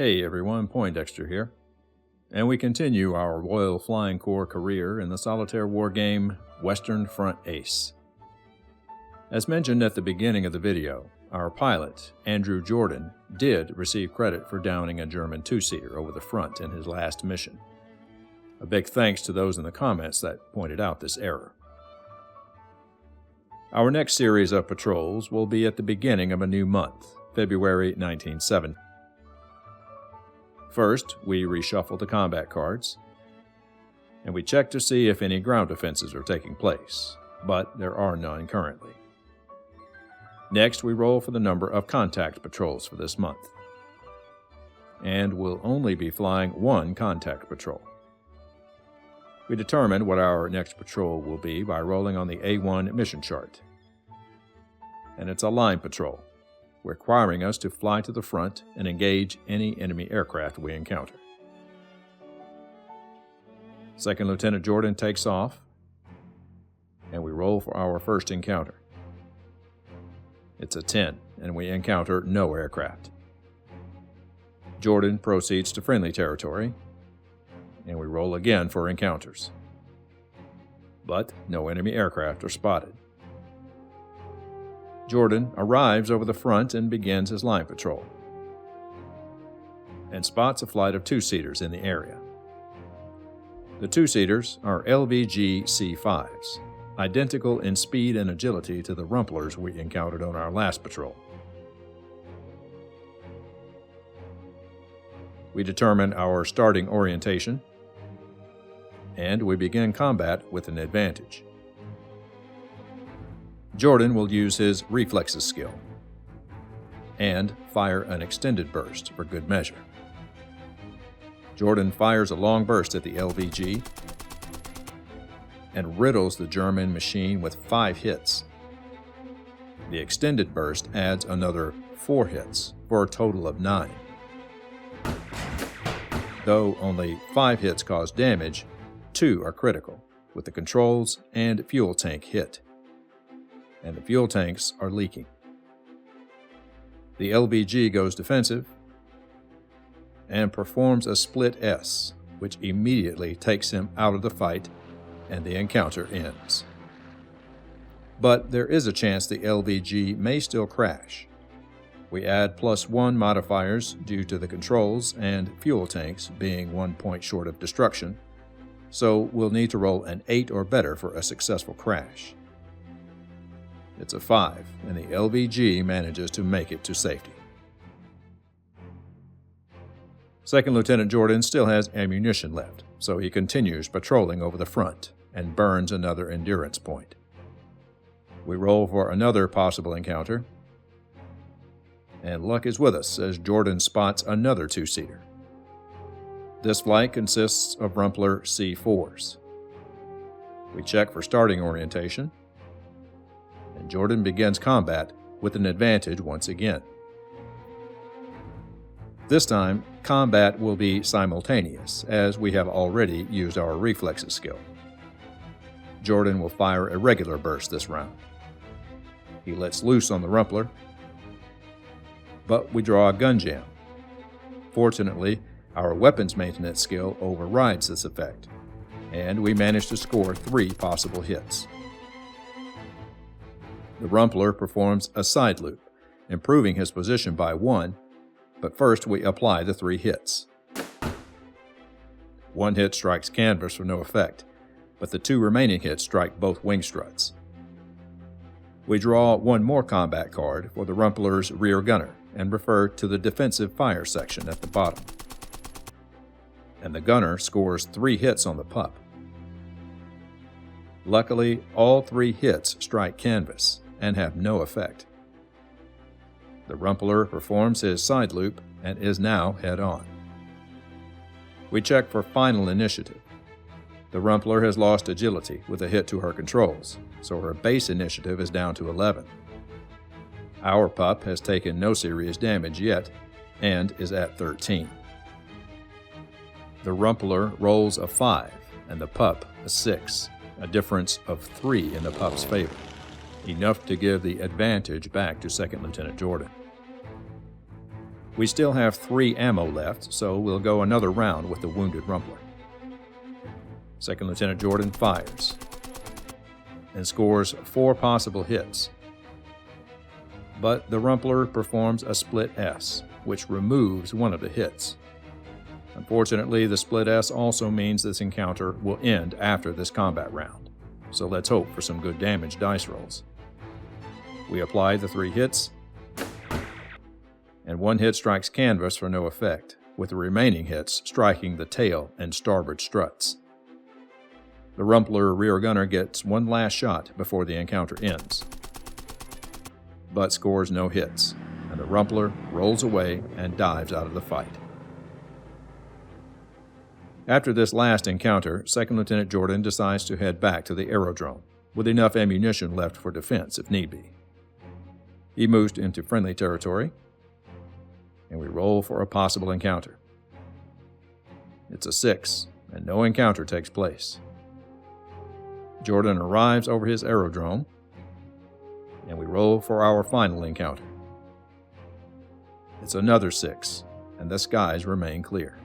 Hey everyone, Poindexter here, and we continue our Royal Flying Corps career in the solitaire war game Western Front Ace. As mentioned at the beginning of the video, our pilot, Andrew Jordan, did receive credit for downing a German two-seater over the front in his last mission. A big thanks to those in the comments that pointed out this error. Our next series of patrols will be at the beginning of a new month, February 1970. First, we reshuffle the combat cards, and we check to see if any ground offenses are taking place, but there are none currently. Next, we roll for the number of contact patrols for this month, and we'll only be flying one contact patrol. We determine what our next patrol will be by rolling on the A1 mission chart, and it's a line patrol, requiring us to fly to the front and engage any enemy aircraft we encounter. Second Lieutenant Jordan takes off, and we roll for our first encounter. It's a 10, and we encounter no aircraft. Jordan proceeds to friendly territory, and we roll again for encounters. But no enemy aircraft are spotted. Jordan arrives over the front and begins his line patrol, and spots a flight of two-seaters in the area. The two-seaters are LVG C5s, identical in speed and agility to the Rumplers we encountered on our last patrol. We determine our starting orientation, and we begin combat with an advantage. Jordan will use his reflexes skill and fire an extended burst for good measure. Jordan fires a long burst at the LVG and riddles the German machine with 5 hits. The extended burst adds another 4 hits for a total of 9. Though only 5 hits cause damage, 2 are critical, with the controls and fuel tank hit, and the fuel tanks are leaking. The LVG goes defensive and performs a split S, which immediately takes him out of the fight, and the encounter ends. But there is a chance the LVG may still crash. We add +1 modifiers due to the controls and fuel tanks being 1 point short of destruction, so we'll need to roll an 8 or better for a successful crash. It's a 5, and the LVG manages to make it to safety. Second Lieutenant Jordan still has ammunition left, so he continues patrolling over the front and burns another endurance point. We roll for another possible encounter, and luck is with us as Jordan spots another two-seater. This flight consists of Rumpler C4s. We check for starting orientation, and Jordan begins combat with an advantage once again. This time, combat will be simultaneous, as we have already used our reflexes skill. Jordan will fire a regular burst this round. He lets loose on the Rumpler, but we draw a gun jam. Fortunately, our weapons maintenance skill overrides this effect, and we manage to score 3 possible hits. The Rumpler performs a side loop, improving his position by 1, but first we apply the 3 hits. 1 hit strikes canvas for no effect, but the 2 remaining hits strike both wing struts. We draw 1 more combat card for the Rumpler's rear gunner and refer to the defensive fire section at the bottom. And the gunner scores 3 hits on the pup. Luckily, all 3 hits strike canvas and have no effect. The Rumpler performs his side loop and is now head-on. We check for final initiative. The Rumpler has lost agility with a hit to her controls, so her base initiative is down to 11. Our pup has taken no serious damage yet and is at 13. The Rumpler rolls a 5 and the pup a 6, a difference of 3 in the pup's favor, enough to give the advantage back to Second Lieutenant Jordan. We still have 3 ammo left, so we'll go another round with the wounded Rumpler. Second Lieutenant Jordan fires and scores 4 possible hits. But the Rumpler performs a split S, which removes one of the hits. Unfortunately, the split S also means this encounter will end after this combat round, so let's hope for some good damage dice rolls. We apply the 3 hits, and 1 hit strikes canvas for no effect, with the remaining hits striking the tail and starboard struts. The Rumpler rear gunner gets one last shot before the encounter ends, but scores no hits, and the Rumpler rolls away and dives out of the fight. After this last encounter, Second Lieutenant Jordan decides to head back to the aerodrome, with enough ammunition left for defense if need be. He moves into friendly territory, and we roll for a possible encounter. It's a 6, and no encounter takes place. Jordan arrives over his aerodrome, and we roll for our final encounter. It's another 6, and the skies remain clear.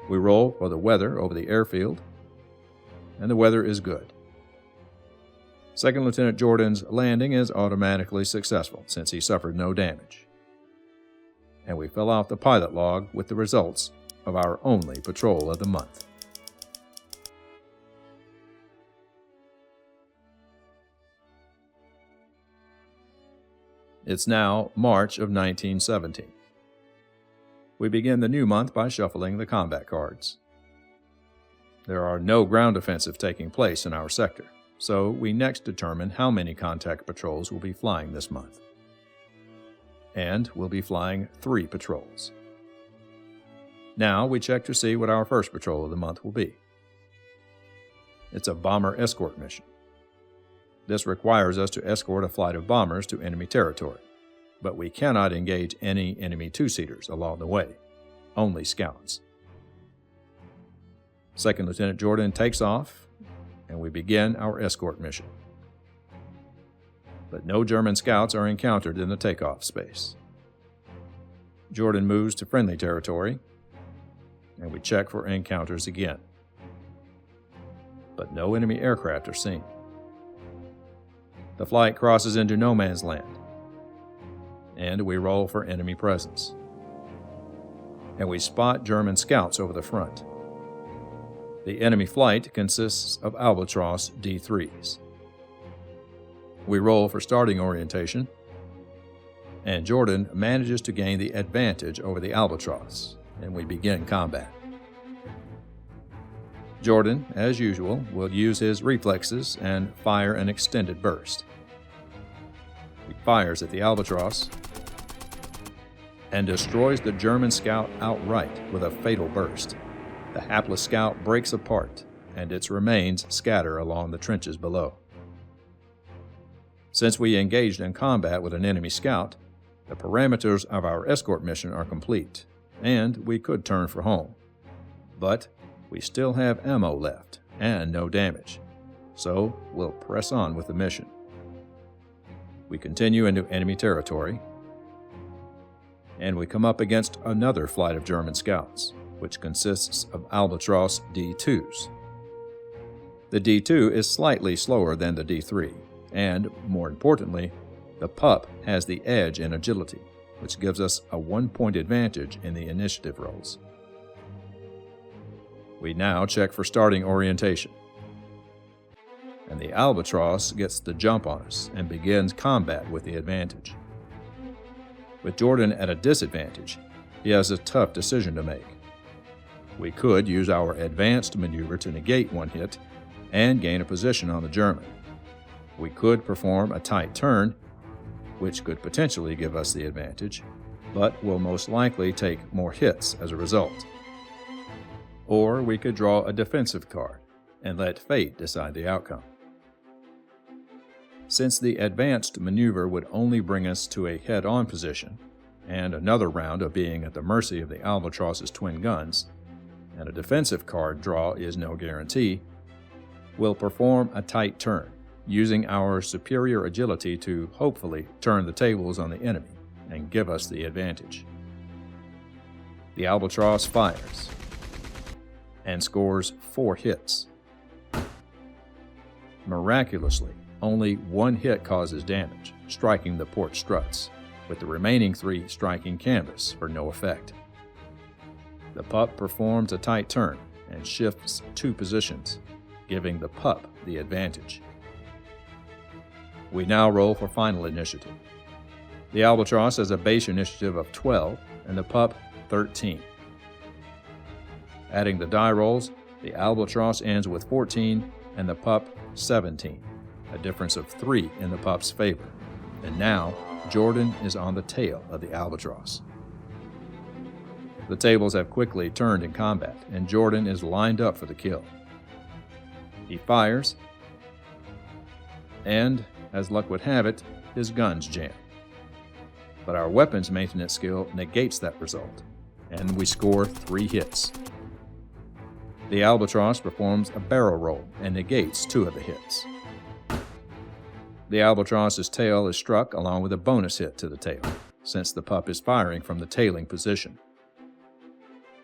We roll for the weather over the airfield, and the weather is good. Second Lieutenant Jordan's landing is automatically successful since he suffered no damage. And we fill out the pilot log with the results of our only patrol of the month. It's now March of 1917. We begin the new month by shuffling the combat cards. There are no ground offensive taking place in our sector, so we next determine how many contact patrols will be flying this month. And we'll be flying 3 patrols. Now we check to see what our first patrol of the month will be. It's a bomber escort mission. This requires us to escort a flight of bombers to enemy territory, but we cannot engage any enemy two-seaters along the way, only scouts. Second Lieutenant Jordan takes off, and we begin our escort mission. But no German scouts are encountered in the takeoff space. Jordan moves to friendly territory, and we check for encounters again. But no enemy aircraft are seen. The flight crosses into no man's land, and we roll for enemy presence. And we spot German scouts over the front. The enemy flight consists of Albatros D3s. We roll for starting orientation, and Jordan manages to gain the advantage over the Albatros, and we begin combat. Jordan, as usual, will use his reflexes and fire an extended burst. He fires at the Albatros and destroys the German scout outright with a fatal burst. The hapless scout breaks apart, and its remains scatter along the trenches below. Since we engaged in combat with an enemy scout, the parameters of our escort mission are complete, and we could turn for home. But we still have ammo left and no damage, so we'll press on with the mission. We continue into enemy territory, and we come up against another flight of German scouts, which consists of Albatros D2s. The D2 is slightly slower than the D3, and, more importantly, the pup has the edge in agility, which gives us a 1-point advantage in the initiative rolls. We now check for starting orientation, and the Albatros gets the jump on us and begins combat with the advantage. With Jordan at a disadvantage, he has a tough decision to make. We could use our advanced maneuver to negate one hit and gain a position on the German. We could perform a tight turn, which could potentially give us the advantage, but will most likely take more hits as a result. Or we could draw a defensive card and let fate decide the outcome. Since the advanced maneuver would only bring us to a head-on position, and another round of being at the mercy of the Albatros's twin guns, and a defensive card draw is no guarantee, we'll perform a tight turn, using our superior agility to hopefully turn the tables on the enemy and give us the advantage. The Albatross fires and scores 4 hits. Miraculously, only 1 hit causes damage, striking the port struts, with the remaining 3 striking canvas for no effect. The pup performs a tight turn and shifts 2 positions, giving the pup the advantage. We now roll for final initiative. The Albatross has a base initiative of 12 and the pup 13. Adding the die rolls, the Albatross ends with 14 and the pup 17, a difference of 3 in the pup's favor. And now, Jordan is on the tail of the Albatross. The tables have quickly turned in combat, and Jordan is lined up for the kill. He fires, and, as luck would have it, his guns jam. But our weapons maintenance skill negates that result, and we score 3 hits. The Albatross performs a barrel roll and negates 2 of the hits. The Albatross's tail is struck along with a bonus hit to the tail, since the pup is firing from the tailing position.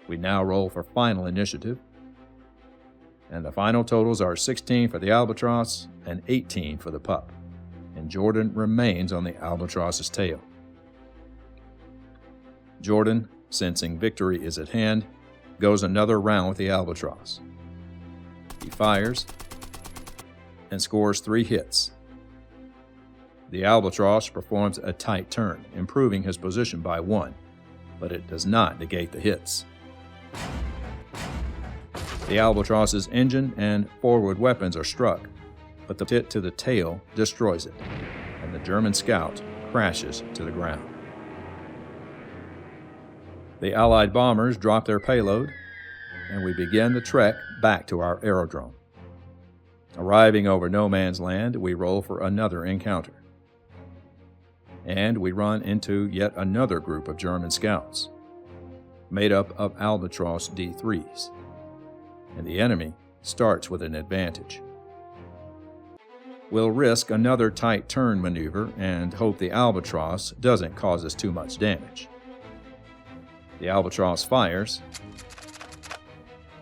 We now roll for final initiative, and the final totals are 16 for the Albatross and 18 for the pup, and Jordan remains on the Albatross's tail. Jordan, sensing victory is at hand, goes another round with the Albatross. He fires and scores 3 hits. The Albatross performs a tight turn, improving his position by 1, but it does not negate the hits. The Albatross's engine and forward weapons are struck, but the hit to the tail destroys it, and the German scout crashes to the ground. The Allied bombers drop their payload, and we begin the trek back to our aerodrome. Arriving over no man's land, we roll for another encounter. And we run into yet another group of German scouts, made up of Albatross D3s, and the enemy starts with an advantage. We'll risk another tight turn maneuver and hope the Albatross doesn't cause us too much damage. The Albatross fires,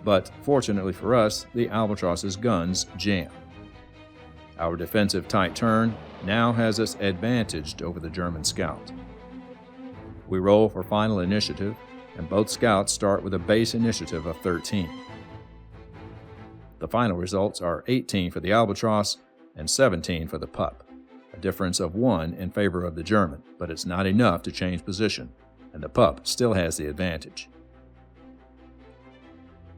but fortunately for us, the Albatross's guns jam. Our defensive tight turn now has us advantaged over the German scout. We roll for final initiative, and both scouts start with a base initiative of 13. The final results are 18 for the Albatross and 17 for the pup, a difference of 1 in favor of the German, but it's not enough to change position, and the pup still has the advantage.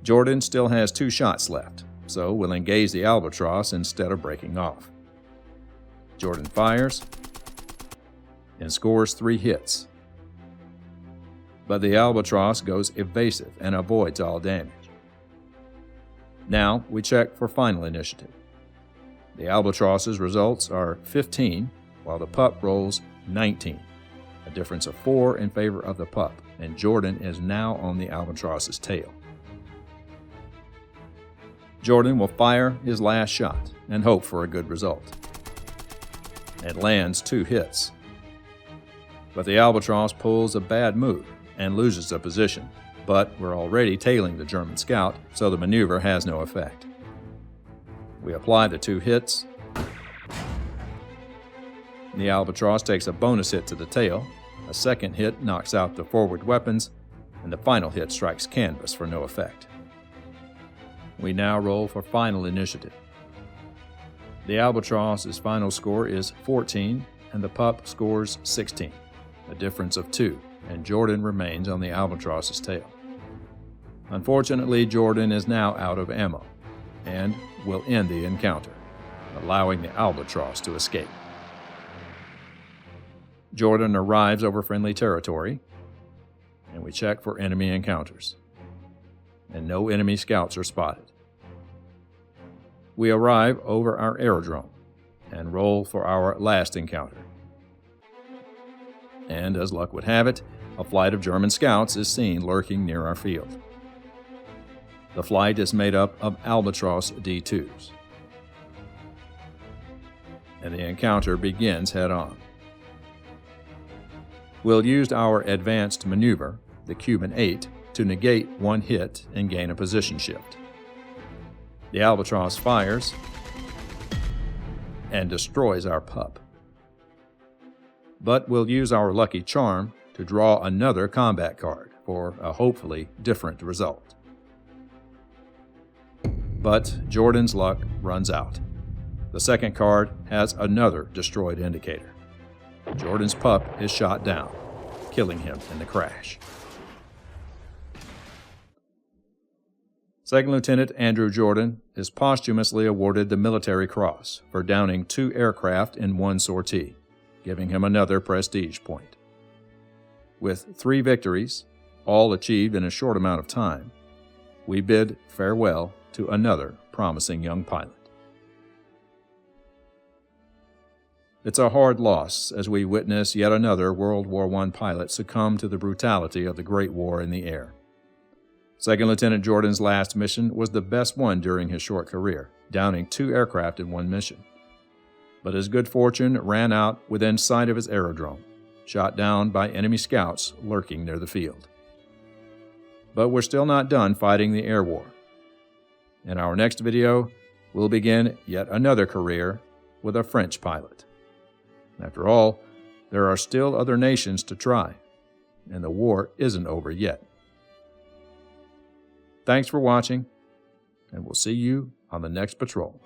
Jordan still has 2 shots left, so we'll engage the Albatross instead of breaking off. Jordan fires and scores 3 hits, but the Albatross goes evasive and avoids all damage. Now we check for final initiative. The Albatross's results are 15, while the pup rolls 19, a difference of 4 in favor of the pup, and Jordan is now on the Albatross's tail. Jordan will fire his last shot and hope for a good result. It lands 2 hits, but the Albatross pulls a bad move and loses a position, but we're already tailing the German scout, so the maneuver has no effect. We apply the 2 hits. The Albatross takes a bonus hit to the tail, a second hit knocks out the forward weapons, and the final hit strikes canvas for no effect. We now roll for final initiative. The Albatross's final score is 14, and the pup scores 16, a difference of 2, and Jordan remains on the Albatross's tail. Unfortunately, Jordan is now out of ammo, and will end the encounter, allowing the Albatross to escape. Jordan arrives over friendly territory, and we check for enemy encounters, and no enemy scouts are spotted. We arrive over our aerodrome and roll for our last encounter. And as luck would have it, a flight of German scouts is seen lurking near our field. The flight is made up of Albatross D2s, and the encounter begins head-on. We'll use our advanced maneuver, the Cuban 8, to negate one hit and gain a position shift. The Albatross fires and destroys our pup. But we'll use our lucky charm to draw another combat card for a hopefully different result. But Jordan's luck runs out. The second card has another destroyed indicator. Jordan's pup is shot down, killing him in the crash. Second Lieutenant Andrew Jordan is posthumously awarded the Military Cross for downing 2 aircraft in one sortie, giving him another prestige point. With 3 victories, all achieved in a short amount of time, we bid farewell to another promising young pilot. It's a hard loss as we witness yet another World War I pilot succumb to the brutality of the Great War in the air. Second Lieutenant Jordan's last mission was the best one during his short career, downing 2 aircraft in one mission. But his good fortune ran out within sight of his aerodrome, shot down by enemy scouts lurking near the field. But we're still not done fighting the air war. In our next video, we'll begin yet another career with a French pilot. After all, there are still other nations to try, and the war isn't over yet. Thanks for watching, and we'll see you on the next patrol.